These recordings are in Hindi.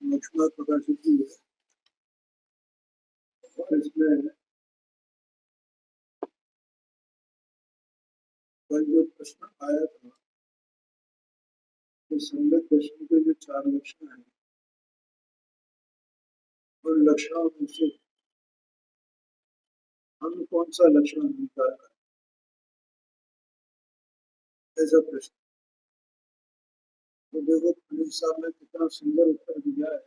लक्ष्मण प्रकाशित की है और इसमें कल जो प्रश्न आया था तो संगत दर्शन के जो 4 लक्षण हैं उन लक्षणों में से हम कौन सा लक्षण अंगीकार करें, ऐसा प्रश्न। तो देखो अनिल साहब ने कितना सुंदर उत्तर दिया है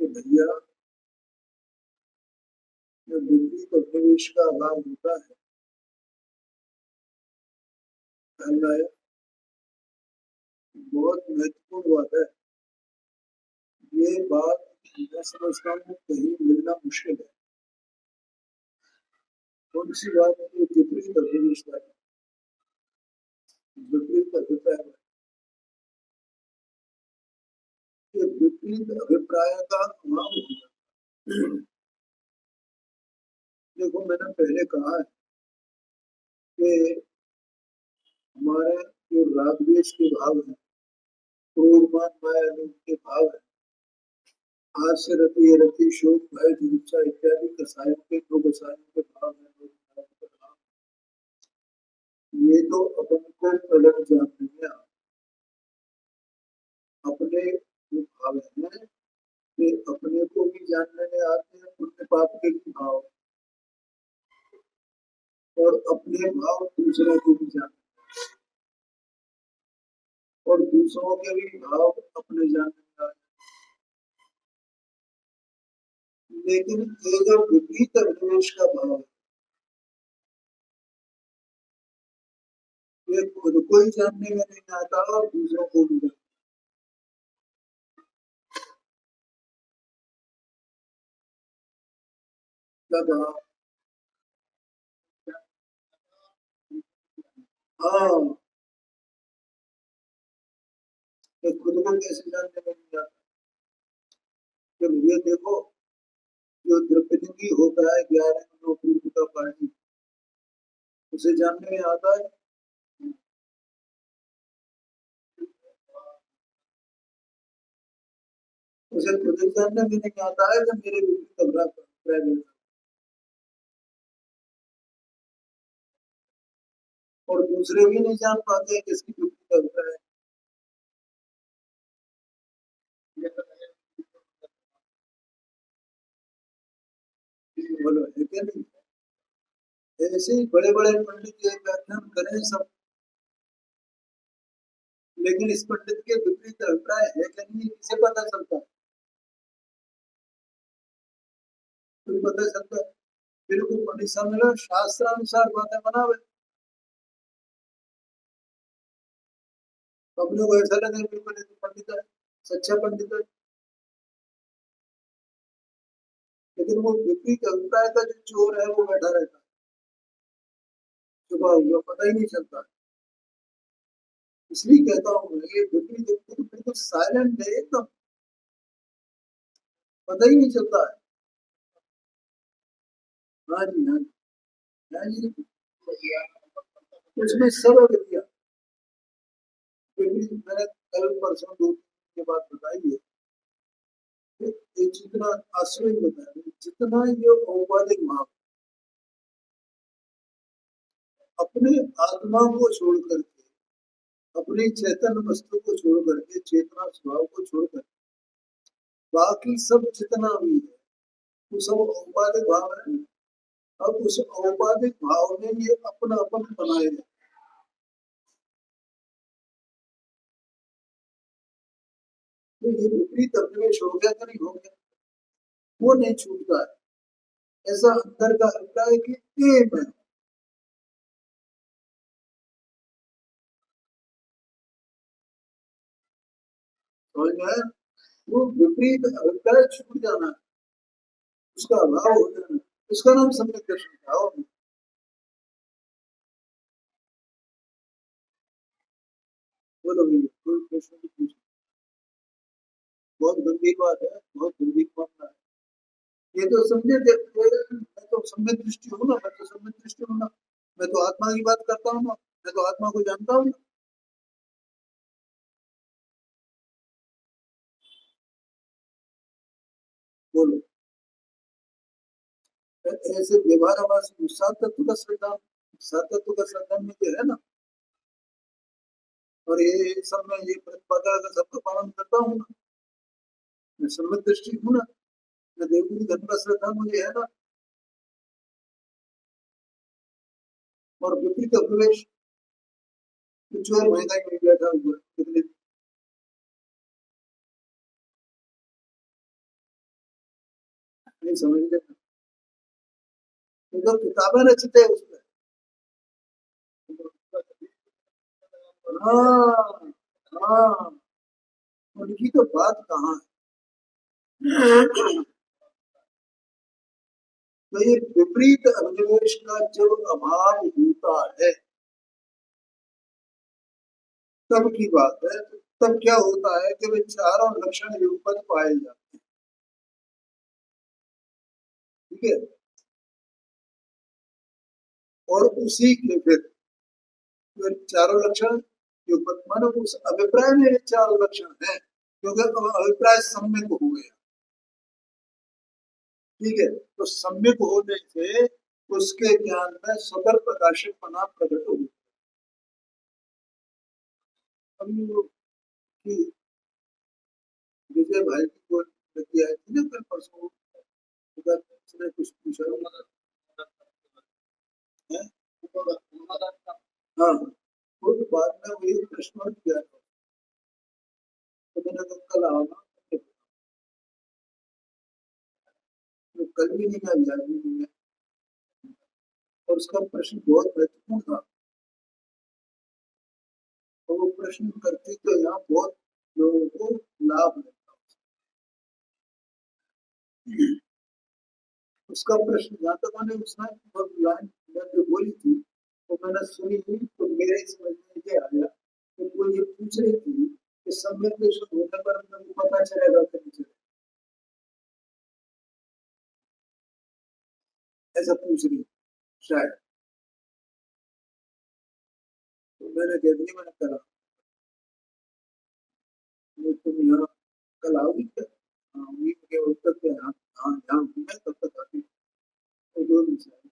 कि भैया जो विपरीत उपनिवेश का अभाव होता है, बहुत महत्वपूर्ण बात है। ये बात मैं समझता हूँ कहीं मिलना मुश्किल है। कौन सी बात है? विपरीत अभिप्राय, विपरीत अभिप्राय, विपरीत अभिप्राय का अभाव होगा। देखो मैंने पहले कहा है कि हमारे जो रागद्वेष के भाव है, क्रोधमान माया के भाव है, आज से रति रति शोक भय जुगुप्सा इत्यादि कसायों के दो कसायों के भाव है, ये तो अपन को अलग जानते हैं। अपने जो भाव है ये अपने को भी जानने में आते हैं, पुण्य पाप के भी भाव और अपने भाव दूसरों को भी जानते हैं और दूसरों के भी भाव अपने जानने में आते हैं। लेकिन ये जो विपरीत अभिनिवेश का भाव है ये खुद को ही जानने में नहीं आता और दूसरों को भी जानते। हाँ, ये खुद को कैसे जानने में नहीं आता? तो ये देखो जो द्रव्यलिंगी होता है 11 नौकरी का पार्टी, उसे जानने में आता है। उसे खुद ही जानने में नहीं आता है कि मेरे विपरीत अभिप्राय और दूसरे भी नहीं जान पाते हैं किसकी विपरीत अभिप्राय है। बोलो है क्या नहीं? ऐसे ही बड़े बड़े पंडित ये व्याख्यान करें सब, लेकिन इस पंडित के विपरीत अभिप्राय है क्या नहीं किसे पता चलता है? कोई पता चलता है? बिल्कुल पंडित सम्मेलन शास्त्रानुसार बातें बनावे, अपने को ऐसा लगे बिल्कुल पंडित है, सच्चा पंडित है, लेकिन वो विपरीत अभिप्राय का जो चोर है वो बैठा रहता है, छुपा हुआ, पता ही नहीं चलता। इसलिए कहता हूँ ये विपरीत बिल्कुल साइलेंट है एकदम, पता ही नहीं चलता है। हाँ जी, हाँ जी, हाँ जी, उसमें सब अविद्या मैंने कल परसों 2 दिन के बाद बताई है। ये जितना आश्रय बताया, जितना ये औपाधिक भाव अपने आत्मा को छोड़ करके, अपने चेतन वस्तु को छोड़ करके, चेतना स्वभाव को छोड़ करके बाकी सब जितना भी है वो सब औपाधिक भाव है। अब उस औपाधिक भाव में ये अपना अपन बनाए है। तो ये विपरीत अभिनिवेश हो गया कि नहीं हो गया, वो नहीं छूटता है। ऐसा अंदर का अभिप्राय कि एक है, समझ में? वो विपरीत अभिप्राय छूट जाना, उसका अभाव हो जाना, उसका नाम सम्यक दर्शन भाव है। बोलो भैया, कोई प्रश्न पूछो। बहुत गंभीर बात है, बहुत गंभीर मामला है। ये तो समझे थे, मैं तो सम्यक दृष्टि हूँ ना, मैं तो सम्यक दृष्टि हूँ ना, मैं तो आत्मा की बात करता हूँ ना, मैं तो आत्मा को जानता हूँ ना। बोलो, ऐसे व्यवहार हमारे सात तत्व का श्रद्धा, सात तत्व का श्रद्धा में जो है ना, और ये सब में ये प्रतिपादक का सबका पालन करता हूँ ना, मैं सम्यक दृष्टि हूँ ना, मैं देवगुरु धर्म का श्रद्धा मुझे है ना। और विपरीत अभिवेश कुछ और महंगाई में बैठा हुआ है, नहीं समझ रहे। तो जो किताबें रचते हैं उसमें, हाँ हाँ, उनकी तो बात कहाँ है। तो ये विपरीत अभिनिवेश का जब अभाव होता है तब की बात है। तब क्या होता है कि वे चारों लक्षण युगपत पाए जाते हैं। ठीक है, और उसी के फिर वे चारों लक्षण युगपत मानो उस अभिप्राय में ये चारों लक्षण है, क्योंकि अभिप्राय सम्यक हो गया। ठीक है, तो सम्यक होने से उसके ज्ञान में स्वतः प्रकाशकपना प्रकट हो। अभी वो कि विजय भाई की कोई लड़की आई थी ना कल परसों, उधर उसने कुछ पूछा है। हाँ, वो तो बाद में वही प्रश्न किया था, तो मैंने तो कल आना, तो कल भी नहीं मैं याद नहीं है। और उसका प्रश्न बहुत महत्वपूर्ण था, और वो प्रश्न करती तो यहाँ बहुत लोगों को लाभ मिलता। उसका प्रश्न जहाँ तक मैंने उसने लाइन में जो बोली थी तो मैंने सुनी थी, तो मेरे समझ में ये आया कि वो ये पूछ रही थी कि सम्यक दर्शन होने पर हमको पता चलेगा कि नहीं चलेगा, ऐसा पूछ रही शायद। तो मैंने कह दिया, मैंने करा वो तुम यहाँ कल आओगी क्या? हाँ, उम्मीद के उत्तर के हाँ हाँ यहाँ हूँ मैं, तब तक आती तो दो दिन से आई।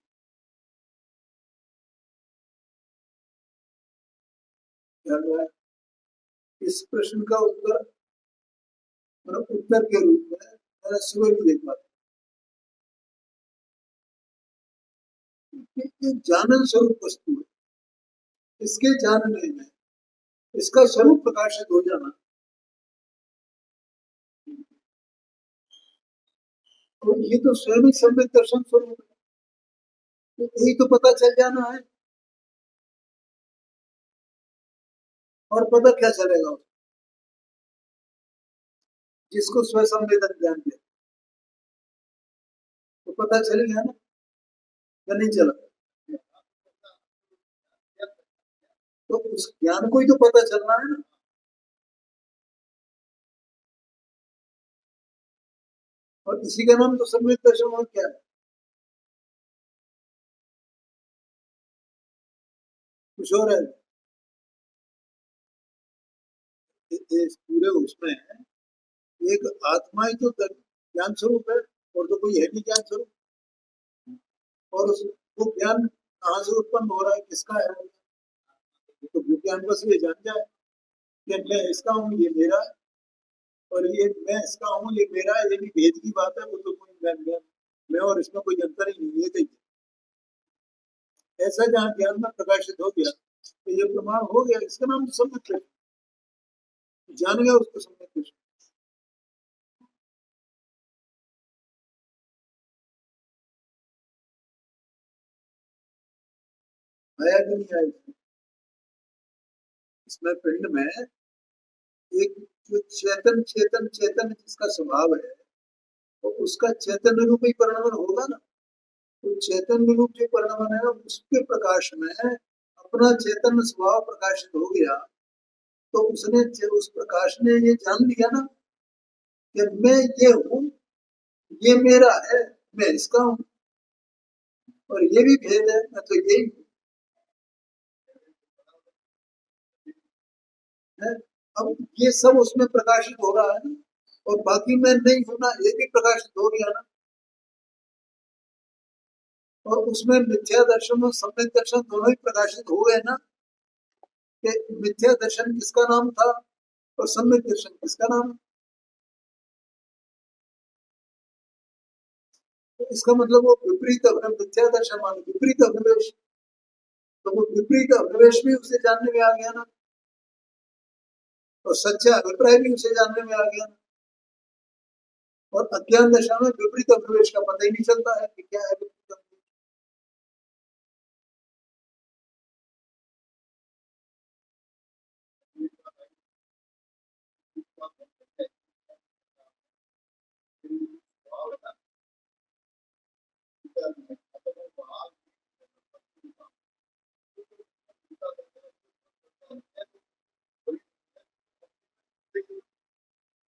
क्या हुआ है? इस प्रश्न का उत्तर मतलब उत्तर के रूप में मैंने सुबह भी एक बात, ये जानन स्वरूप वस्तु है, इसके जानने में इसका स्वरूप प्रकाशित हो जाना, तो ये तो स्वयं ही सम्यक दर्शन स्वरूप है। तो यही तो पता चल जाना है, और पता क्या चलेगा जिसको स्वसंवेदन ज्ञान दे, तो पता चल गया ना, या नहीं चला? तो उस ज्ञान को ही तो पता चलना है ना। और इसी का नाम तो सम्यक दर्शन, और क्या है, कुछ और है? इस पूरे उसमें एक आत्मा ही तो ज्ञान स्वरूप है, और तो कोई है नहीं ज्ञान स्वरूप। और उस वो ज्ञान कहाँ से उत्पन्न हो रहा है, किसका है? तो वो ज्ञान बस ये जान जाए कि मैं इसका हूँ, ये मेरा है, और ये मैं इसका हूँ, ये मेरा है, ये भी भेद की बात है। वो तो कोई मैं और इसमें कोई अंतर ही नहीं है। देखिए, ऐसा जहाँ ज्ञान में प्रकाशित हो गया तो ये प्रमाण हो गया, इसका नाम सम्यक दर्शन, जान गया उसको सम्यक दर्शन। आया कि नहीं आया इसमें? इसमें पिंड में एक जो चेतन चेतन चेतन जिसका स्वभाव है, तो उसका चैतन्य रूप ही परिणमन होगा ना। तो चैतन्य रूप जो परिणमन है उसके प्रकाश में अपना चैतन्य स्वभाव प्रकाशित हो गया, तो उसने उस प्रकाश ने ये जान लिया ना कि मैं ये हूं, ये मेरा है, मैं इसका हूं, और ये भी भेद है, मैं तो यही है। अब ये सब उसमें प्रकाशित हो रहा है ना, और बाकी मैं नहीं हूं ना, ये भी प्रकाशित हो गया ना। और उसमें मिथ्या दर्शन और सम्यक दर्शन दोनों ही प्रकाशित हो गए ना, कि मिथ्या दर्शन किसका नाम था और सम्यक दर्शन किसका नाम है। तो इसका मतलब वो विपरीत मिथ्या दर्शन मान विपरीत अभिनिवेश, तो वो विपरीत अभिनिवेश भी उसे जानने में आ गया ना, और सच्चा अभिप्राय भी उसे जानने में आ गया ना। और अज्ञान दशा में विपरीत अभिनिवेश का पता ही नहीं चलता है कि क्या है विपरीत अभिनिवेश।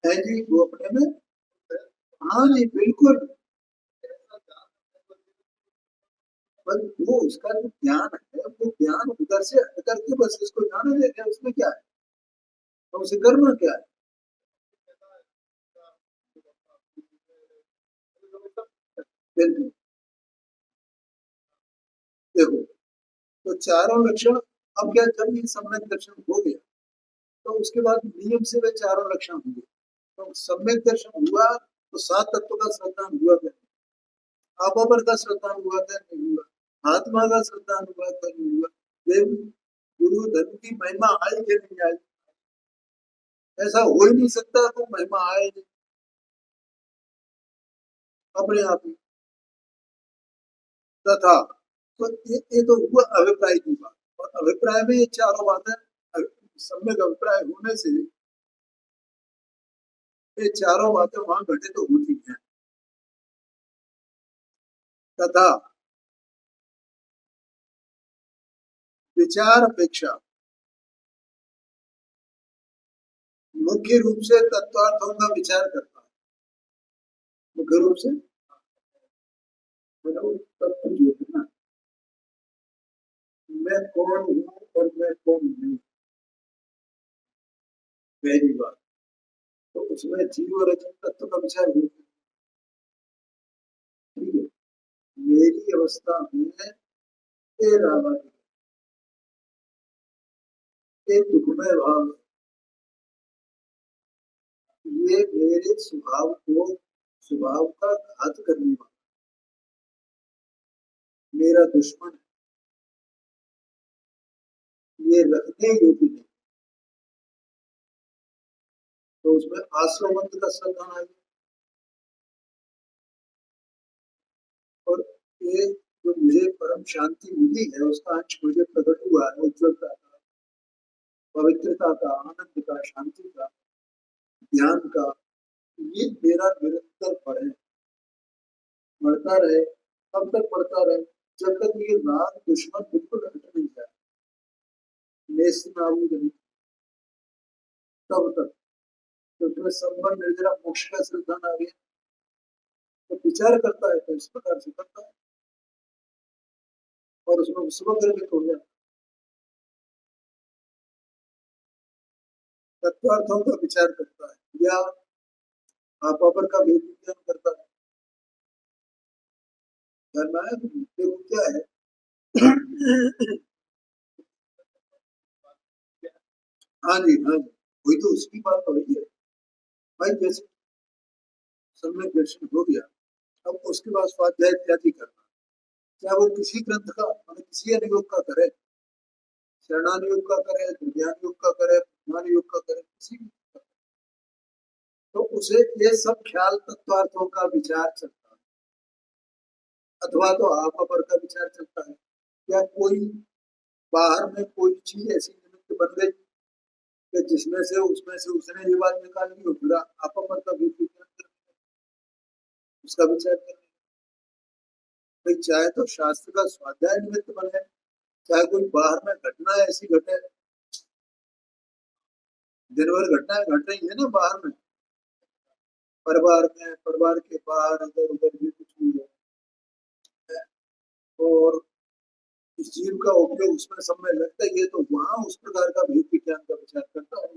है जी वो अपने में। हाँ जी बिल्कुल। पर वो उसका जो ज्ञान है, वो ज्ञान उधर से हट करके बस इसको जाने देते हैं, उसमें क्या है, तो उसे करना क्या है। बिल्कुल। देखो, तो चारों लक्षण, अब क्या, जब ये सम्यक दर्शन हो गया तो उसके बाद नियम से वे चारों लक्षण होंगे। तो सम्यक दर्शन हुआ तो सात तत्व का श्रद्धान हुआ क्या, आपापर का श्रद्धान हुआ क्या, नहीं हुआ, आत्मा का श्रद्धान हुआ क्या, नहीं हुआ, देव गुरु धर्म की महिमा आई क्या नहीं आई। ऐसा हो ही नहीं सकता तो महिमा आए नहीं अपने आप ही। तथा, तो ये तो हुआ अभिप्राय की बात, और अभिप्राय में ये चारों बातें सम्यक अभिप्राय होने से ये चारों बातें वहां घटित तो होती हैं। तथा विचार अपेक्षा मुख्य रूप से तत्वार्थों का विचार करता है। मुख्य रूप से मतलब तत्व जो है ना, मैं कौन हूँ और मैं कौन नहीं, पहली बात। तो उसमें जीव और अजीव तत्व का विचार होता है। ठीक है, मेरी अवस्था में ये रावण, ये दुखमय भाव, ये मेरे स्वभाव को, स्वभाव का घात करने वाला मेरा दुश्मन है, ये रखने योग्य नहीं। तो उसमें आश्रमंत का श्रद्धान आ गया। और ये जो मुझे परम शांति मिली है उसका अंश मुझे प्रकट हुआ है, उज्ज्वलता का, पवित्रता का, आनंद का, शांति का, ज्ञान का, ये मेरा निरंतर बढ़े, बढ़ता रहे। कब तक बढ़ता रहे, जब तक ये राग दुश्मन बिल्कुल हट नहीं जाए, नेस्त नाबूद नहीं, तब तक। तो उसमें संबंध निर्जरा मोक्ष का सिद्धांत आ गया, तो विचार करता है तो इस प्रकार से करता है, और उसमें स्वगर्भित हो जाता है, तत्वार्थों का विचार करता है, या आपापर का भेद विज्ञान करता है। करना है तो देखो क्या है। हाँ जी, हाँ जी, वही तो उसकी बात हो रही है भाई। जैसे सम्यक दर्शन हो गया, अब उसके बाद स्वाध्याय इत्यादि करना, चाहे वो किसी ग्रंथ का मतलब किसी अनुयोग का करे, शरणानुयोग का करे, ज्ञान योग का करे, ज्ञान योग का करे, किसी भी का करे, तो उसे ये सब ख्याल तत्वार्थों का विचार चलता है, अथवा तो आप पर का विचार चलता है, या कोई बाहर में कोई चीज ऐसी निमित्त बन गई कि जिसमें से उसमें से उसने ये बात निकाल ली, और फिर आप पर का भी विचार कर, उसका विचार करना। भाई चाहे तो शास्त्र का स्वाध्याय निमित्त बने, चाहे कोई बाहर में घटना ऐसी घटे, दिन भर घटनाएं घट रही है ना बाहर में, परिवार में, परिवार के बाहर इधर उधर भी कुछ भी है, और इस जीव का उपयोग उसमें सब में लगता ही है, तो वहां उस प्रकार का भेद विज्ञान का विचार करता है।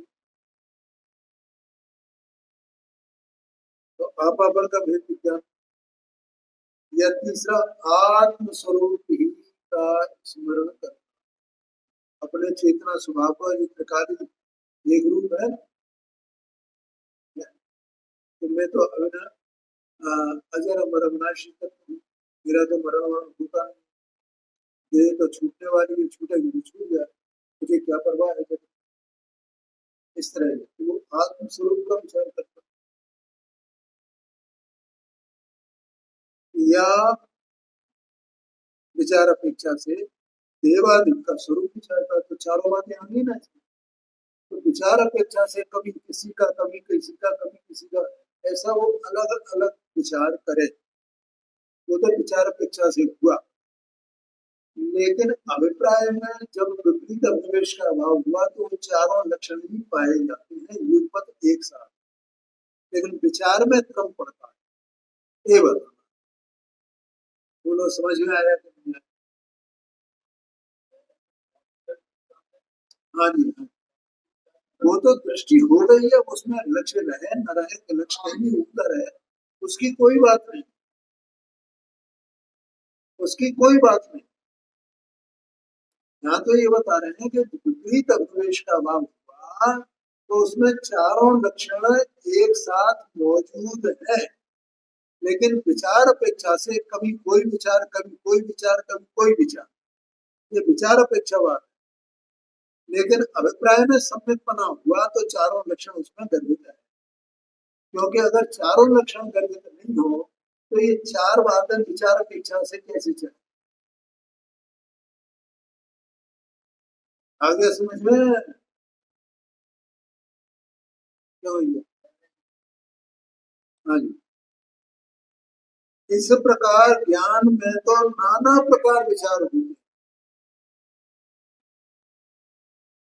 तो आपापर का भेद विज्ञान, या तीसरा आत्म स्वरूप ही का स्मरण कर, अपने चेतना स्वभाव का एक प्रकार एक रूप है। मैं तो अजर अमर अविनाशी तत्व हूँ, मेरा तो मरण वरण होता नहीं, ये तो छूटने वाली है, छूटेगी तो छूट जाए, मुझे क्या परवाह है। इस तरह तो वो आत्म स्वरूप का विचार करता या विचार अपेक्षा से देवादि का स्वरूप विचार का, तो चारों बातें आ गई ना। तो विचार अपेक्षा से कभी किसी का, कभी किसी का, कभी किसी का, ऐसा वो अलग अलग विचार करे, वो तो विचार अपेक्षा से हुआ। लेकिन अभिप्राय में जब विपरीत अभिनिवेश का अभाव हुआ तो वो चारों लक्षण भी पाए जाते हैं युगपत एक साथ, लेकिन विचार में क्रम पड़ता है। ये बताना, बोलो समझ में आया कि नहीं आया? हाँ जी, हाँ। वो तो दृष्टि हो गई है, उसमें लक्ष्य रहे न रहे, लक्ष्य कहीं ऊपर है, उसकी कोई बात नहीं, उसकी कोई बात नहीं। यहाँ तो ये बता रहे हैं कि विपरीत अभिनिवेश का अभाव हुआ तो उसमें चारों लक्षण एक साथ मौजूद है, लेकिन विचार अपेक्षा से कभी कोई विचार, कभी कोई विचार, कभी कोई विचार, ये विचार अपेक्षा बात है। लेकिन अभिप्राय में सम्यक बना हुआ तो चारों लक्षण उसमें गर्भित है, क्योंकि अगर चारों लक्षण गर्भित नहीं हो तो ये चार बातें विचार अपेक्षा से कैसे चले। आगे समझ में क्यों ये? हाँ जी। इस प्रकार ज्ञान में तो नाना प्रकार विचार होते,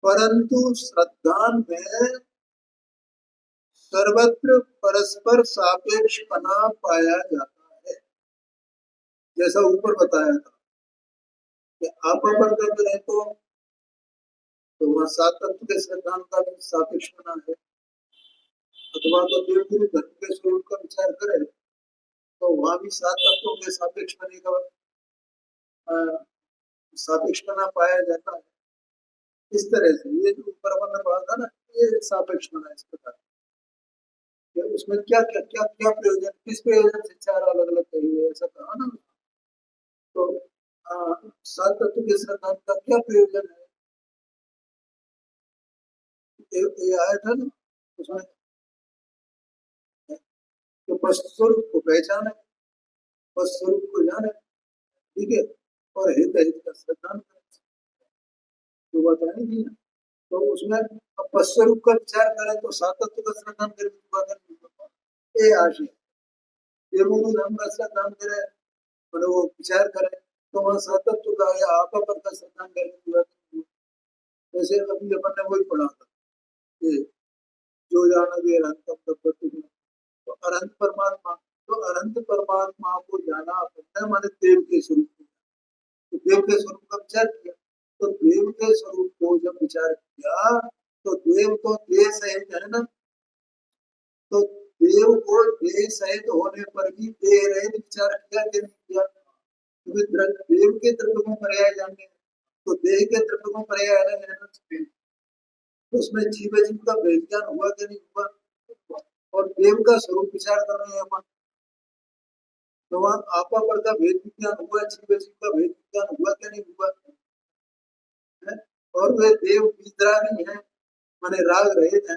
परंतु श्रद्धा में सर्वत्र परस्पर सापेक्षपना पाया जाता है। जैसा ऊपर बताया था कि आप पर कर रहे तो वहाँ सात तत्व के सिद्धांत का भी सापेक्षपना है, अथवा तो देवगुरु धर्म के स्वरूप का विचार करें तो वहां भी सात तत्वों के सापेक्षपने का सापेक्षपना पाया जाता है। इस तरह से ये जो ऊपर अपन पढ़ा था ना, ये सापेक्षपना इस प्रकार, उसमें क्या क्या क्या क्या प्रयोजन, किस प्रयोजन से चार अलग अलग कही है, ऐसा कहा ना। तो सात तत्व के सिद्धांत का क्या प्रयोजन है, ये आया था ना उसमें, तो वस्तु स्वरूप को पहचाने, वस्तु स्वरूप को जाने, ठीक है, और हित हित का सिद्धांत करें, तो बताने दी ना। तो उसमें अब वस्तु स्वरूप का विचार करें तो सात तत्व का सिद्धांत करें, ये आशय ये मूल धर्म का सिद्धांत करें और वो विचार करें तो वहाँ सात तत्व का या आपा पर का सिद्धांत करने की बात नहीं है। जैसे अभी अपन ने वही पढ़ा था, ये जो जानोगे अनंतम तत्व, तो अनंत परमात्मा, तो अनंत परमात्मा को जाना अपने माने देव के स्वरूप को, तो देव के स्वरूप का विचार किया, तो देव के स्वरूप को जब विचार किया तो देव तो देह सहित है ना, तो देव को देह सहित होने पर भी देह रहित विचार किया कि नहीं किया, क्योंकि देव के द्रव्य को पर्याय जाने, तो देह के द्रव्य को पर्याय अलग है ना, तो उसमें जीव जीव का विज्ञान हुआ कि नहीं हुआ, और देव का स्वरूप विचार कर रहे हैं अपन, तो वहाँ आपा पर का भेद विज्ञान हुआ, जीव जीव का भेद विज्ञान हुआ कि नहीं हुआ है? और वे देव वितरागी है, माने राग रहित है,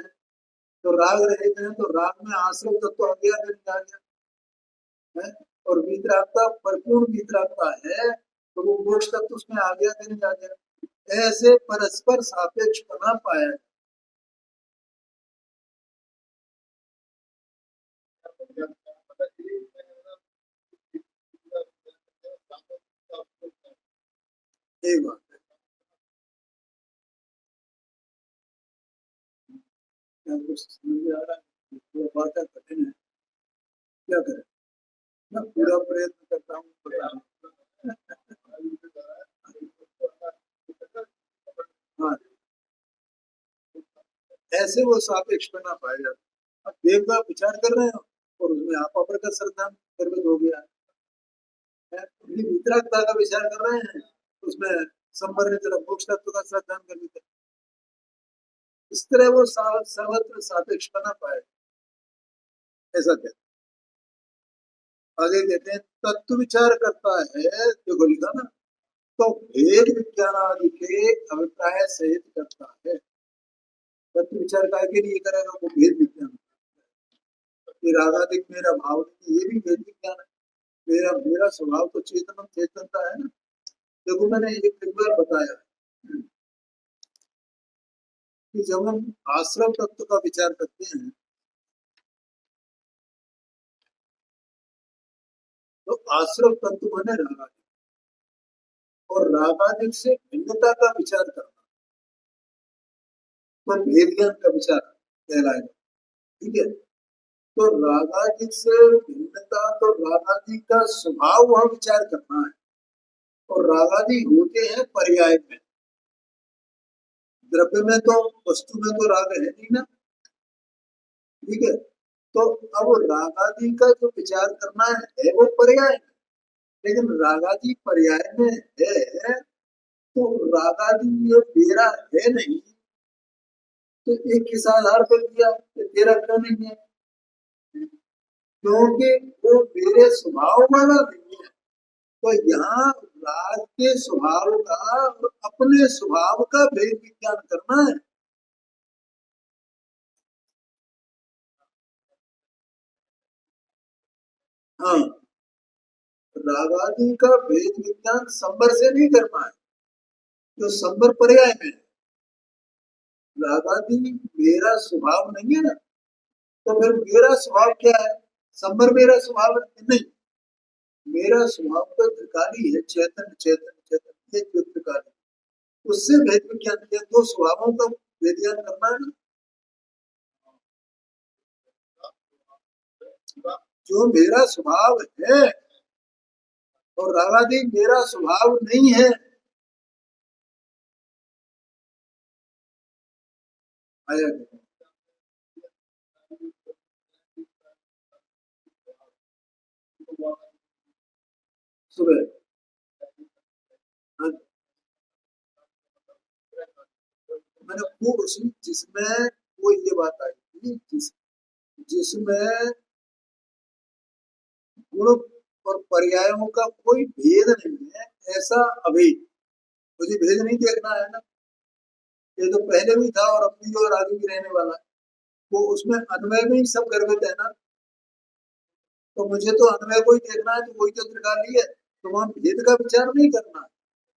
तो राग रहित है तो राग में आश्रय तत्व तो आ गया कि नहीं आ गया है? और वितरागता परिपूर्ण वितरागता है तो वो मोक्ष तत्व उसमें आ गया कि नहीं आ गया। ऐसे परस्पर सापेक्ष बना पाया एक बात है, क्या कुछ समझ में आ रहा है, थोड़ा बात कठिन है। क्या करें, मैं पूरा प्रयत्न करता हूँ बताने का। हाँ, ऐसे वो सापेक्ष बना पाया जाता। अब देव का विचार कर रहे हो और उसमें आप अपर का श्रद्धा गर्भित हो गया है, वितरागता का विचार कर रहे हैं उसमें संबर ने तरफ मोक्ष तत्व का श्रद्धा गर्भित है। इस तरह वो सर्वत्र सापेक्ष बना पाए, ऐसा कहते हैं। आगे कहते हैं तत्व विचार करता है, देखो लिखा ना, तो भेद विज्ञान आदि के अभिप्राय सहित करता है। तत्व विचार का के लिए करेगा वो भेद विज्ञान, रागादिक मेरा भाव नहीं, ये भी भेद विज्ञान है। मेरा मेरा स्वभाव तो चेतन चेतनता है ना। देखो मैंने एक बार बताया कि जब हम आश्रम तत्व का विचार करते हैं तो आश्रम तत्व माने रागादिक, और रागादिक से भिन्नता का विचार करना तो भेद ज्ञान का विचार कहलाएगा। ठीक है, तो रागादिक से भिन्नता, तो रागादिक का स्वभाव वहां विचार करना है, और रागादि होते हैं पर्याय में। द्रव्य में तो, वस्तु में तो राग है नहीं ना। ठीक है, तो अब रागादि का जो विचार करना है वो पर्याय में, लेकिन रागादि पर्याय में है तो रागादि ये तेरा है नहीं, तो एक किस आधार पर किया कि तेरा क्यों नहीं है, क्योंकि वो मेरे स्वभाव वाला नहीं है। तो यहाँ राग के स्वभाव का और अपने स्वभाव का भेद विज्ञान करना है। हाँ, रागादि का भेद विज्ञान संबर से नहीं करना है, जो संबर पर्याय में है। रागादि मेरा स्वभाव नहीं है ना, तो फिर मेरा स्वभाव क्या है, संबर मेरा स्वभाव नहीं। मेरा स्वभाव तो त्रिकाली है, चेतन चेतन चेतन, ये जो त्रिकाली, उससे भेद विज्ञान के दो स्वभावों का भेद ज्ञान करना है ना। जो मेरा स्वभाव है और रागादि मेरा स्वभाव नहीं है। आया सुबह, हाँ, मैंने वो उसी जिसमें वो ये बात आई थी, जिसमें गुण और पर्यायों का कोई भेद नहीं है, ऐसा अभेद, मुझे भेद नहीं देखना है ना। ये तो पहले भी था और अब भी और आगे भी रहने वाला है। वो उसमें अन्वय में ही सब गर्भित है ना, तो मुझे तो अन्वय को ही देखना है, तो वही तो त्रिकाली है, तो वहां भेद का विचार नहीं करना है।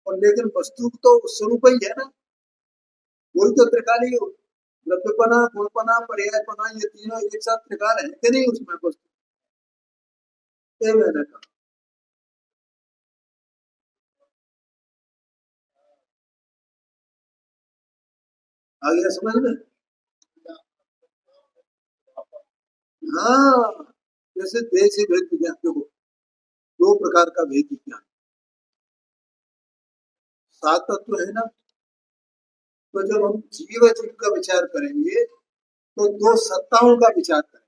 और लेकिन वस्तु तो स्वरूप ही है ना, वही तो त्रिकाली हो। द्रव्यपना, गुणपना, पर्यायपना, ये तीनों एक साथ त्रिकाल है कि नहीं उसमें वस्तु, ये मैंने कहा। आ गया समझ में। हाँ, जैसे देह से भेद विज्ञान, देखो दो प्रकार का भेद विज्ञान, सात तत्व है ना। तो जब हम जीव जीव का विचार करेंगे तो दो सत्ताओं का विचार करेंगे।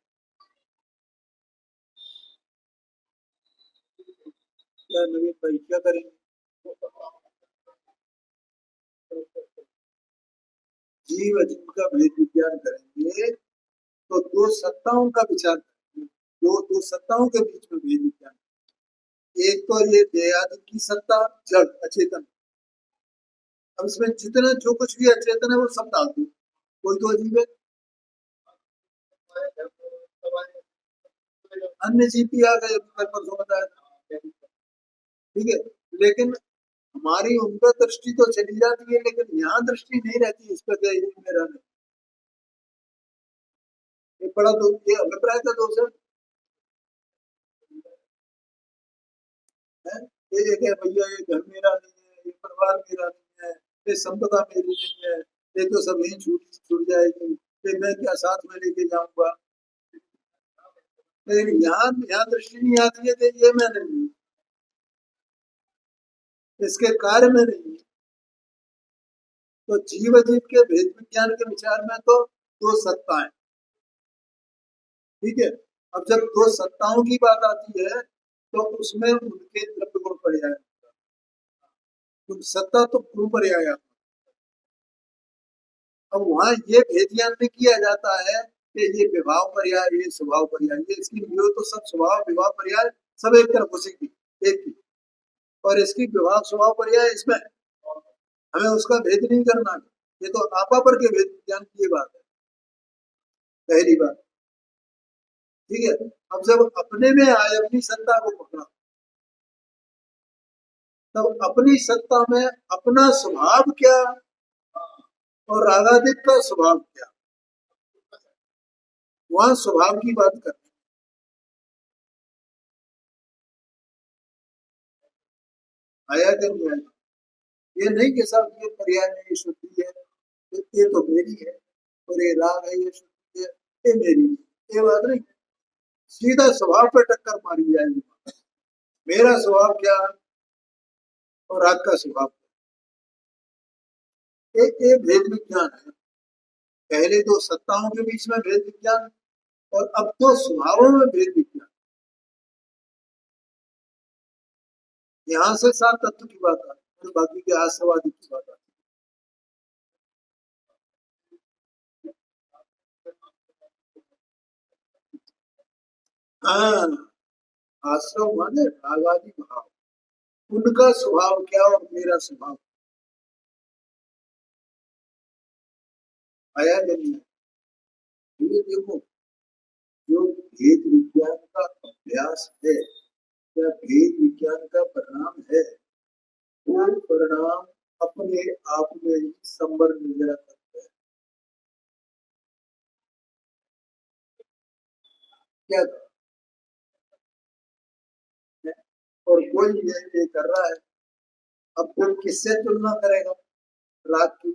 क्या नवीन भाई क्या करेंगे, जीव जीव का भेद विज्ञान करेंगे तो दो सत्ताओं का विचार करेंगे। दो दो सत्ताओं के बीच में भेद विज्ञान, एक तो ये देहादि की सत्ता, जड़ अचेतन। अब इसमें जितना जो कुछ भी अचेतन है वो सब डाल दो, कोई तो अजीब है। अन्य जीव भी आ गए, कल परसों बताया था। ठीक है, लेकिन हमारी उनका दृष्टि तो चली जाती है, लेकिन यहाँ दृष्टि नहीं रहती, इस पर क्या ये मेरा नहीं। ये बड़ा दोष, ये अभिप्राय का दोष है। ये एक है भैया, ये घर मेरा नहीं है, ये परिवार मेरा नहीं है, ये संपदा मेरी नहीं है, ये तो सब यही छूट छूट जाएगी, ये मैं क्या साथ में लेके जाऊंगा। लेकिन यहाँ यहाँ दृष्टि नहीं आती है कि ये मैं नहीं हूँ, इसके कार्य में नहीं है। तो जीव जीव के भेद विज्ञान के विचार में तो दो सत्ताएं, ठीक है। अब जब दो सत्ताओं की बात आती है तो उसमें उनके द्रव्य गुण पर्याय, तो सत्ता तो गुण पर्याय आता है। अब वहां ये भेद ज्ञान में किया जाता है कि ये विभाव पर्याय, ये स्वभाव पर्याय, ये इसकी जो तो सब स्वभाव विभाव पर्याय सब एक तरफ उसी की एक की, और इसकी विभाव स्वभाव पर्याय इसमें है। हमें उसका भेद नहीं करना है। ये तो आपा पर के भेद ज्ञान की ये बात है, पहली बात, ठीक है। अब जब अपने में आए, अपनी सत्ता को पकड़ा, तब अपनी सत्ता में अपना स्वभाव क्या और रागादिक का स्वभाव क्या, वहां स्वभाव की बात करते हैं। आया कि नहीं आया? ये नहीं कि साहब ये पर्याय में ये शुद्धि है, तो ये तो मेरी है, और ये राग है, ये शुद्धि है, ये मेरी है, ये बात नहीं। सीधा स्वभाव पे टक्कर मारी जाएगी। मेरा स्वभाव क्या और राग का स्वभाव, एक भेद विज्ञान है। पहले तो सत्ताओं के बीच में भेद विज्ञान, और अब तो स्वभावों में भेद विज्ञान। यहाँ से सात तत्व की बात आती है, बाकी के आश्रवादी की बात आती है। हाँ, आश्रव माने रागादि भाव, उनका स्वभाव क्या और मेरा स्वभाव, आया कि नहीं? ये देखो, जो भेद विज्ञान का अभ्यास है या भेद विज्ञान का परिणाम है, वो परिणाम अपने आप में ही संबर निर्जरा करता है। क्या है? और कोई ये कर रहा है, अब वो किससे तुलना करेगा? राग की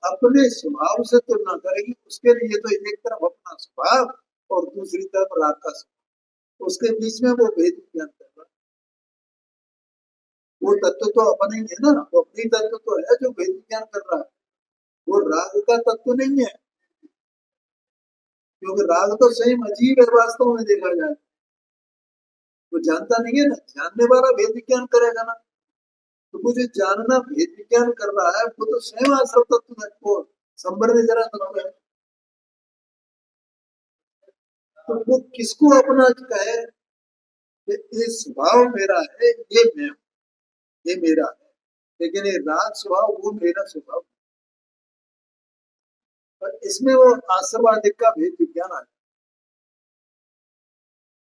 अपने स्वभाव से तुलना करेगी। उसके लिए तो एक तरफ अपना स्वभाव और दूसरी तरफ राग का स्वभाव, उसके बीच में वो भेद विज्ञान कर रहा है। वो तत्व तो अपना ही है ना, वो अपनी तत्व तो है जो भेद विज्ञान कर रहा है, वो राग का तत्व नहीं है। क्योंकि राग तो सही अजीब है वास्तव में देखा जाए, वो जानता नहीं है ना, जानने वाला भेद विज्ञान करेगा ना। तो मुझे जानना भेद विज्ञान कर रहा है, वो तो स्वयं आश्रव तत्व है, वो संबर जरा तत्व है। तो वो किसको अपना कहे कि ये स्वभाव मेरा है, ये मैं हूं, ये मेरा है, लेकिन ये राग स्वभाव वो मेरा स्वभाव, और इसमें वो आश्रवादिक का भेद विज्ञान आ गया।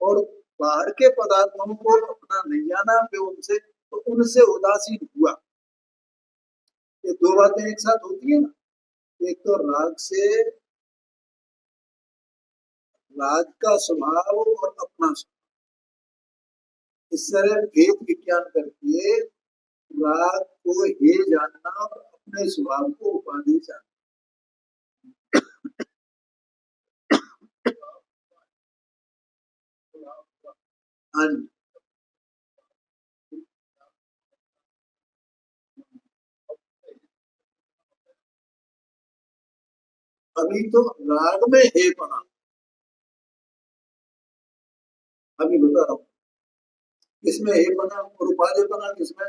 और बाहर के पदार्थों को अपना नहीं जाना, फिर उनसे तो उनसे उदासीन हुआ। ये दो बातें एक साथ होती है ना, एक तो राग से, राग का स्वभाव और अपना स्वभाव, इस तरह भेद विज्ञान करके राग को हे जानना और अपने स्वभाव को उपाधि जानना। हाँ जी। अभी तो राग में हे पना, अभी बता रहा हूँ किसमें हे पना और उपाधि पना किसमें,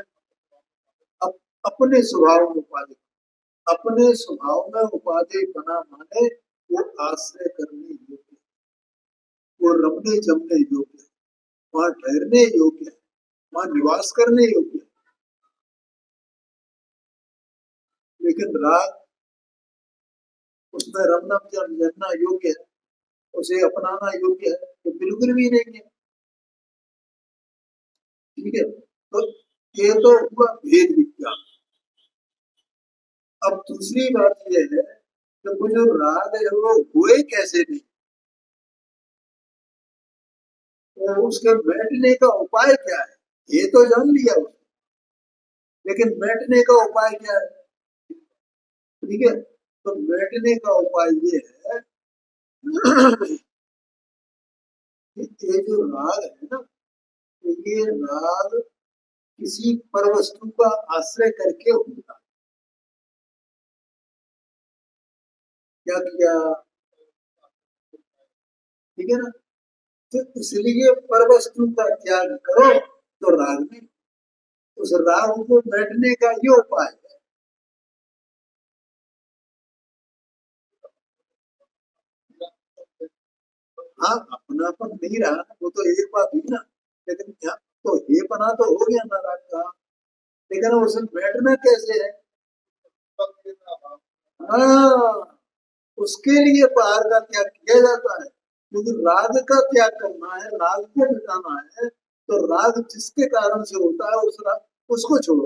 अप, अपने स्वभाव में उपाधि, अपने स्वभाव में उपाधि बना माने वो आश्रय करने योग्य, वो रमने जमने योग्य, वहां ठहरने योग्य है, वहां निवास करने योग्य है। लेकिन राग उसमें रमना जमना योग्य है, उसे अपनाना योग्य है, तो बिल्कुल भी नहीं है। ठीक है, तो ये तो हुआ भेद विज्ञान। अब दूसरी बात यह है कि वो जो राग है वो हुए कैसे नहीं, तो उसके बैठने का उपाय क्या है, ये तो जान लिया उसने, लेकिन बैठने का उपाय क्या है? ठीक है, तो बैठने का उपाय ये है ये जो राग है ना, ये राग किसी पर वस्तु का आश्रय करके होता है। क्या किया? ठीक है ना? तो इसलिए पर वस्तु का त्याग करो तो राग में, उस राग को बैठने का ये उपाय है। हाँ, अपनापन नहीं रहा वो तो एक बात हुई ना, लेकिन यहाँ तो ये पना तो हो गया ना राग का, लेकिन उसमें बैठना कैसे है? हाँ, उसके लिए पहाड़ का त्याग किया जाता है, क्योंकि राग का त्याग करना है, राग को मिटाना है, तो राग जिसके कारण से होता है उस राग उसको छोड़ो,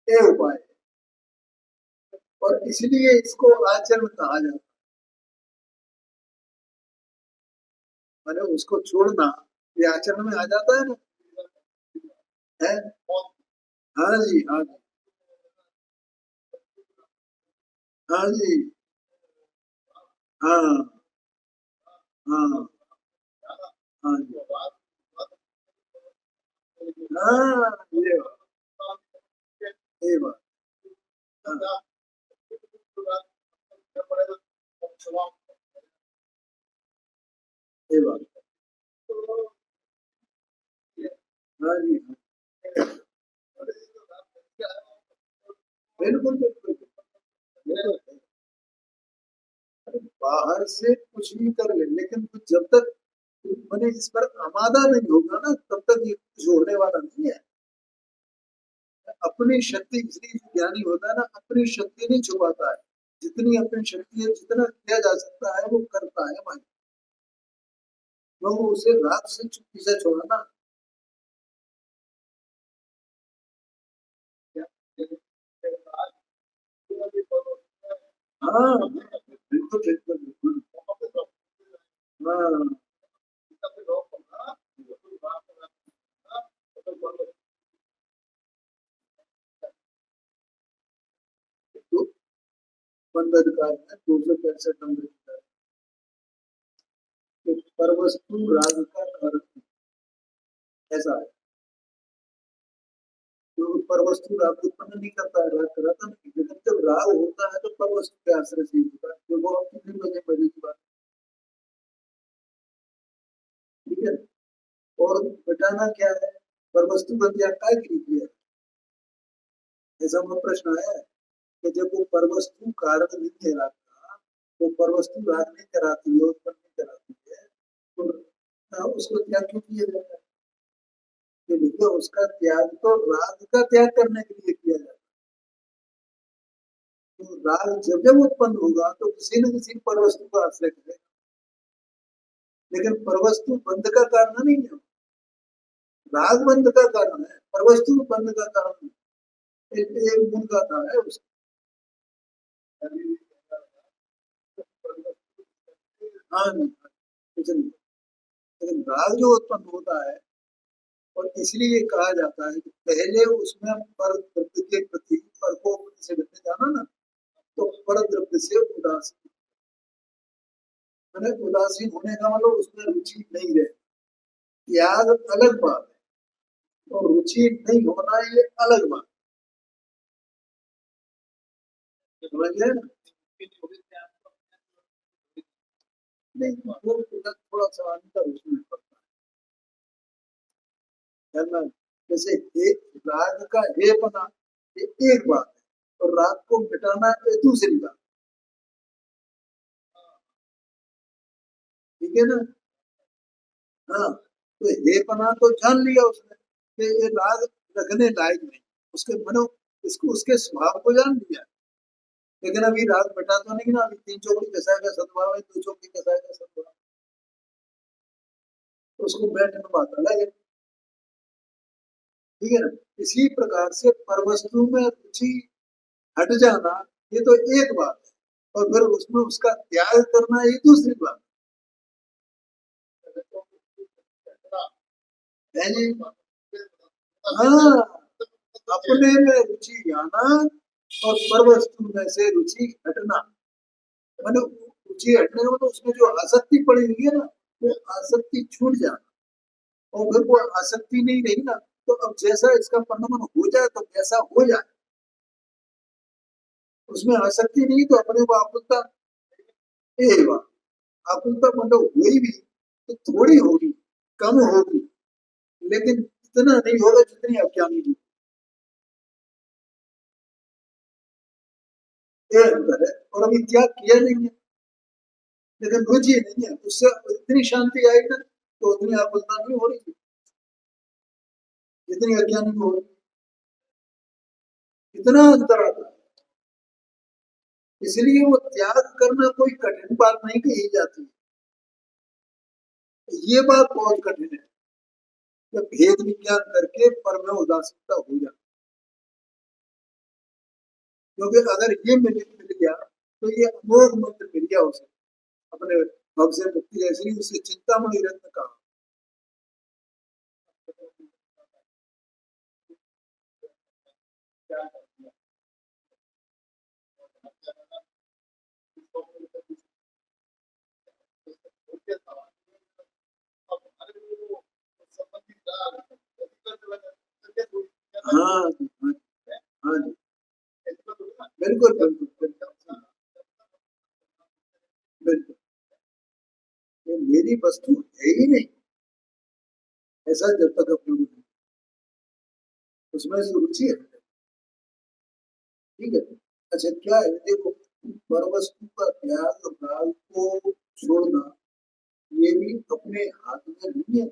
ये उपाय है। और इसलिए इसको आचरण कहा जाता है, मैंने उसको छोड़ना ये आचरण में आ जाता है ना, है। हाँ जी, हाँ जी, हाँ जी, हाँ, हाँ, हाँ जी, हाँ, ये बात, हाँ, ये बात, हाँ जी, हाँ, बिल्कुल बिल्कुल बिल्कुल। बाहर से कुछ भी कर ले, लेकिन जब तक मैंने इस पर आमादा नहीं होगा ना, तब तक ये कुछ होने वाला नहीं है। अपनी शक्ति, इसलिए ज्ञानी होता है ना, अपनी शक्ति नहीं छुपाता है, जितनी अपनी शक्ति है, जितना किया जा सकता है वो करता है भाई। वो उसे रात से चुप्पी से छोड़ा ना। हाँ, बिल्कुल बिल्कुल बिल्कुल। हाँ, तो बंद अधिकार है 265 नंबर की, तो परवस्तु राग का कारण ऐसा है, तो परवस्तु राग उत्पन्न नहीं करता है, राग कराता नहीं, लेकिन जब राग होता है तो परवस्तु के आश्रय से ही होता है, तो वो अपनी मजे मजे की बात। ठीक है। और मिटाना क्या है? परवस्तु का त्याग काय के लिए किया है? ऐसा में प्रश्न आया है कि जब वो परवस्तु कारण नहीं है राग का, वो परवस्तु राग नहीं कराती है, उत्पन्न नहीं कराती है, तो उसको त्याग क्यों किया जाता है? कि देखिए उसका त्याग तो राग का त्याग करने के लिए किया जाता है, तो राग जब जब उत्पन्न होगा तो किसी न किसी परवस्तु का आश्रय करेगा, लेकिन परवस्तु बंध का कारण नहीं है, राग बंध का कारण है, परवस्तु बंध का कारण नहीं। एक मूल का था है उसका। हाँ नहीं, कुछ नहीं, लेकिन राग जो उत्पन्न होता है, और इसलिए कहा जाता है कि पहले उसमें पर द्रव्य के प्रति पर को से बचने जाना ना, तो पर द्रव्य से उदासीन, मैंने उदासीन होने का मतलब उसमें रुचि नहीं रहे, त्याग अलग बात है, और रुचि नहीं होना ये अलग बात है, समझ गए ना? नहीं, वो थोड़ा सा अंतर उसमें पड़ता है ना। जैसे एक राग का हे पना, ये एक बात है, और राग को मिटाना ये दूसरी बात। ठीक है ना? हाँ, तो हे पना तो जान लिया उसने कि ये राग रखने लायक नहीं, उसके मनो, इसको उसके स्वभाव को जान लिया, लेकिन अभी राग मिटा तो नहीं ना, अभी तीन चौकड़ी कसाय का सद्भाव है, दो चौकड़ी कसाय का सद्भाव, तो उसको बैठने बात अलग है। ठीक है ना? इसी प्रकार से परवस्तु में रुचि हट जाना ये तो एक बात है, और फिर उसमें उसका त्याग करना ये दूसरी बात है जी। हाँ, अपने में रुचि आना और परवस्तु में से रुचि हटना, मैंने रुचि हटने का मतलब उसमें जो आसक्ति पड़ी हुई है ना, वो आसक्ति छूट जाना। और फिर वो आसक्ति नहीं रही ना, तो अब जैसा इसका परिणमन हो जाए तो वैसा हो जाए, उसमें आसक्ति नहीं तो अपने को आकुलता, आकुलता मतलब हुई भी तो थोड़ी होगी, कम होगी, लेकिन इतना नहीं होगा जितनी अज्ञानी की। ये अंतर है। और अभी त्याग किया नहीं है, लेकिन रुचि नहीं है, उससे इतनी शांति आएगी ना, तो उतनी आकुलता नहीं हो रही जितनी अज्ञानी को हो रही। इतना अंतर आता है। इसलिए वो त्याग करना कोई कठिन बात नहीं कही जाती। ये बात बहुत कठिन है जब भेद विज्ञान करके पर में उदासीनता हो जाए। क्योंकि अगर ये मिल गया तो ये अमोघ मंत्र मिल गया उसे, अपने भव से मुक्ति। ऐसी उसे चिंतामणि रत्न कहा। हाँ जी, हाँ जी, हाँ जी, बिल्कुल बिल्कुल बिल्कुल बिल्कुल। ये मेरी वस्तु है ही नहीं, ऐसा जब तक अपने को नहीं, उसमें से रुचि है। ठीक है। अच्छा क्या है, देखो, पर वस्तु का त्याग, राग को छोड़ना, ये भी अपने हाथ में नहीं है।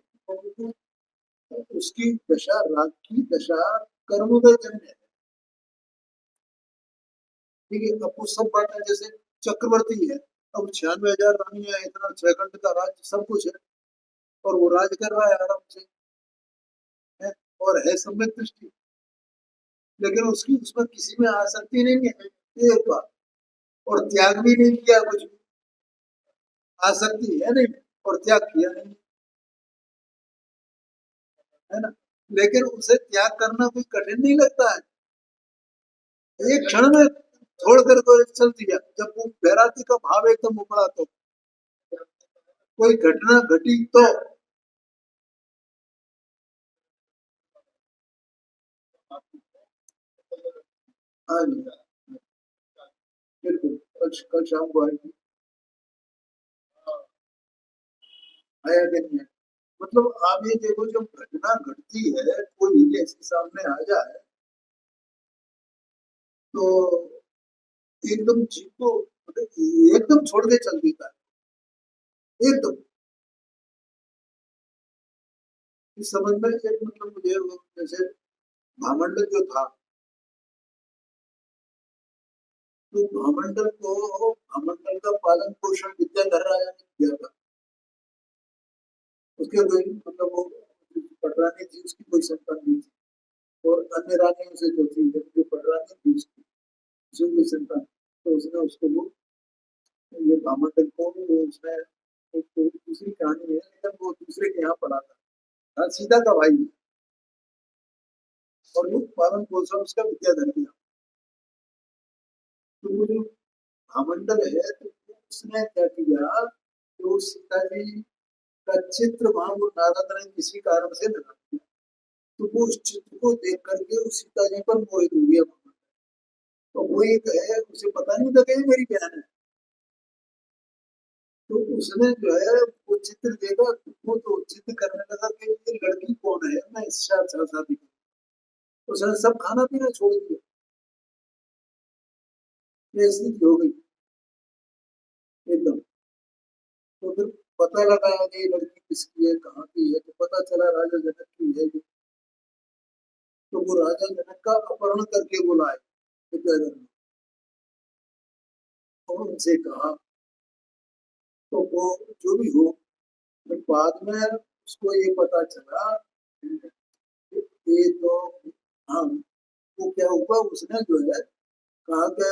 तो उसकी दशा, राग की दशा कर्मोदय जन्य है। ठीक है। अब वो सब बातें जैसे चक्रवर्ती है, अब 96,000 रानियां, इतना 6 खंड का राज्य, सब कुछ है, और वो राज कर रहा है आराम से, है, और है सम्यक दृष्टि, लेकिन उसकी उसमें किसी में आसक्ति नहीं है, ये एक बात। और त्याग भी नहीं किया कुछ भी, आसक्ति है नहीं और त्याग किया नहीं, है ना। लेकिन उसे त्याग करना कोई कठिन नहीं लगता है, एक क्षण में छोड़ कर को चल दिया, जब वो बैरागी का भाव एकदम उपड़ा तो, कोई घटना घटी तो। हाँ जी, बिल्कुल। कल कल शाम को आएगी, आया कि नहीं है। मतलब आप ये देखो, जब घटना घटती है कोई ऐसे सामने आ जाए, तो एकदम जीव को मतलब एकदम छोड़ के चल देता है, एकदम। इस समझ में एक मतलब मुझे जैसे भामंडल जो था, तो भामंडल का पालन पोषण विद्याधर राजा ने किया था। उसके कोई मतलब वो पटरानी थी, उसकी कोई संतान नहीं थी, और अन्य रानियों से जो थी, जो पटरानी थी उसकी, उसकी कोई संतान, तो उसने उसको वो, ये भामंडल को वो उसने, एक दूसरी कहानी है, लेकिन वो दूसरे के यहाँ पढ़ा था। हाँ, सीता का भाई है, और वो पालन पोषण उसका विद्याधर किया। तो वो जो भामंडल है, तो उसने क्या किया, तो सीता जी का चित्र वहां वो नारद ने किसी कारण से लगा दिया, तो वो उस चित्र को देख करके उस सीता जी पर मोहित हो गया। तो वो एक है, उसे पता नहीं था कि ये मेरी बहन है। तो उसने जो है वो चित्र देखा, तो वो तो चित्र करने लगा कि ये लड़की कौन है, मैं इससे अच्छा शादी करूं। तो उसने सब खाना पीना छोड़ दिया, ये स्थिति हो गई एकदम। तो फिर पता लगा कि ये लड़की किसकी है, कहाँ की है, तो पता चला राजा जनक की है ये। तो वो राजा जनक का अपहरण करके बुलाए विद्याधर ने, और उनसे कहा, तो वो जो भी हो, फिर बाद में उसको ये पता चला कि ये तो, हाँ, वो क्या हुआ, उसने जो है कहा कि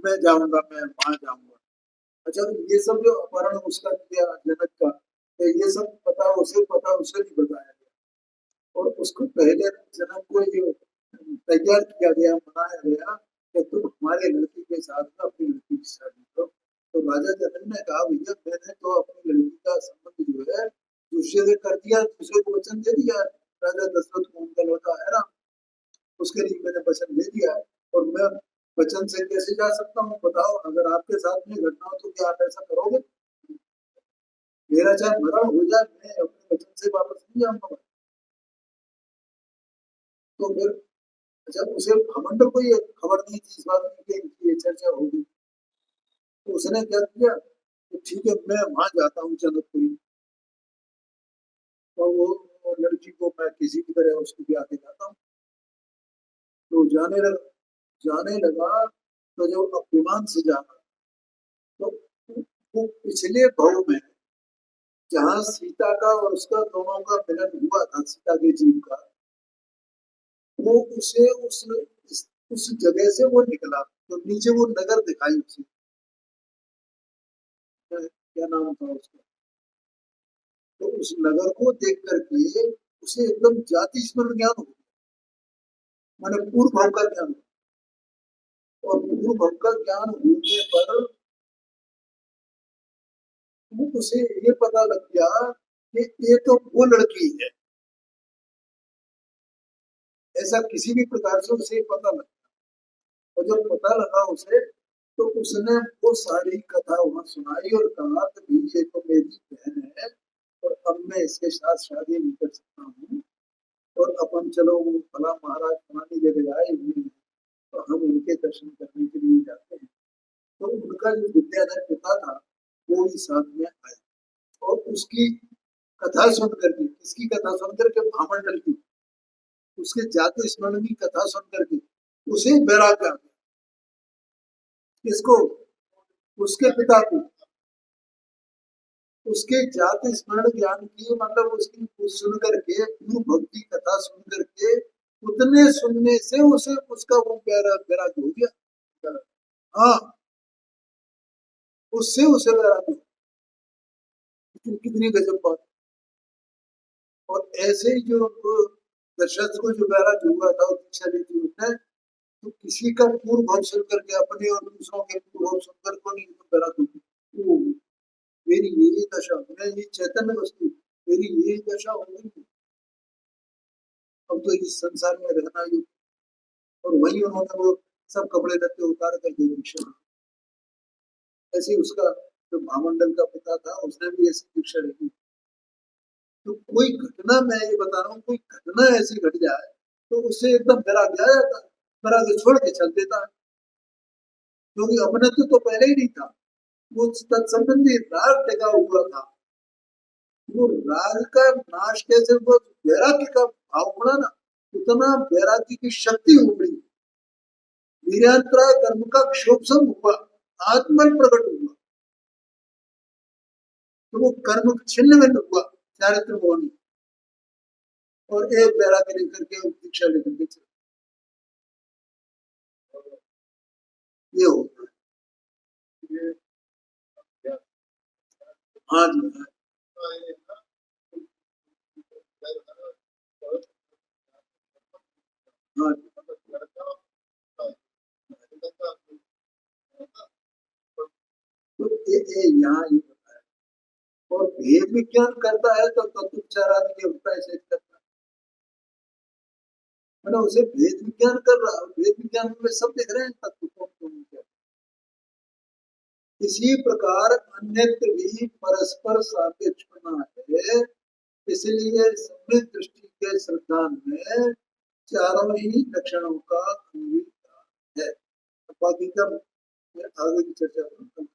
मैं जाऊंगा, मैं वहां जाऊंगा। अच्छा, तो ये सब जो अपहरण उसका किया जनक का, तो ये सब पता उसे नहीं बताया गया, और उसको पहले जनक को ये तैयार किया गया, मनाया गया कि तुम हमारे लड़की के साथ में अपनी लड़की की शादी करो, तो तो राजा जनक ने कहा भैया मैंने तो अपनी लड़की का संबंध जो है दूसरे से कर दिया, दूसरे को वचन दे दिया। राजा दशरथ को उनका लड़का है ना, उसके लिए मैंने वचन दे दिया है और मैं वचन से कैसे जा सकता हूँ? बताओ, अगर आपके साथ में घटना हो तो क्या आप ऐसा करोगे? मेरा चाहे मरण हो जाए, मैं अपने वचन से वापस नहीं जाऊंगा। तो फिर जब उसे घमंड को ये खबर दी थी इस बात की कि ये चर्चा होगी, तो उसने क्या किया? तो ठीक है, मैं वहां जाता हूँ जनकपुरी, और वो लड़की को मैं किसी भी तरह उसको ब्याह के जाता हूँ। तो जाने लगा तो जब अब विमान से जाना, तो वो पिछले भव में जहाँ सीता का और उसका दोनों का मिलन हुआ था, सीता के जीव का, वो उसे उस जगह से वो निकला, तो नीचे वो नगर दिखाई उसे, क्या नाम था उसका? तो उस नगर को देख करके उसे एकदम जाति स्मरण ज्ञान हो गया, माने पूर्व भाव का ज्ञान। और पूर्व भाव का ज्ञान होने पर उसे ये पता लग गया कि ये तो वो लड़की है, ऐसा किसी भी प्रकार से उसे पता लगा। और जब पता लगा उसे, तो उसने वो सारी कथा वहां सुनाई और कहा कि ये तो मेरी बहन है और अब मैं इसके साथ शादी नहीं कर सकता हूँ, और अपन चलो वो फला महाराज फलानी जगह आए हुए हैं, तो हम उनके दर्शन करने के लिए जाते हैं। तो उनका जो विद्याधर पिता था वो भी साथ में आया, और उसकी कथा सुन करके, किसकी कथा सुन करके? भामंडल की, उसके जाति स्मरण की कथा सुन करके उसे बैराग आ गया। किसको? उसके पिता को। उसके जाति स्मरण ज्ञान की, मतलब उसकी सुन करके, पूर्व भक्ति कथा सुन करके, उतने सुनने से उसे उसका वो बैराग हो गया। हाँ, उससे उसे बैराग हो, कितनी गजब बात। और ऐसे ही जो दशरथ को जो बैराग हुआ था दीक्षा लेती उसने, तो किसी का पूर्व भाव सुन करके, अपने और दूसरों के पूर्व भाव सुनकर को नहीं तो बैराग होगी। मेरी यही दशा, मैं ये चैतन्य वस्तु, मेरी यही दशा होगी, अब तो इस संसार में रहना ही। और वही उन्होंने वो सब कपड़े लत्ते उतार करके दीक्षा, ऐसे उसका जो महामंडल का पिता था उसने भी ऐसी दीक्षा रखी। तो कोई घटना, मैं ये बता रहा हूँ, कोई घटना ऐसी घट जाए तो उससे एकदम डरा गया जाता है, डरा के छोड़ के चल देता है, क्योंकि अपने तो पहले ही नहीं था। वो तत्संबंधी राग टिका हुआ था, वो राग का नाश कैसे हुआ? वैराग्य का भाव बढ़ा ना, उतना वैराग्य की शक्ति उमड़ी, वीर्यान्तराय कर्म का क्षोभम हुआ, आत्मन प्रकट हुआ, तो वो कर्म छिन्न में हुआ, चारित्र मोहनी, और एक वैराग्य लेकर के दीक्षा लेकर के चला, ये होता है। हाँ जी, हाँ जी, तो यहाँ ये होता है। और भेद विज्ञान करता है तो तत्वोपचार आदि के होता है, करता है, मतलब उसे भेद विज्ञान कर रहा है, भेद विज्ञान में सब दिख रहे हैं तत्व कौन कौन क्या। इसी प्रकार अन्यत्र भी परस्पर सापेक्षपना है, इसलिए सम्यक दृष्टि के श्रद्धान में चारों ही लक्षणों का अन्वय है। बाकी का आगे की चर्चा करूंगा।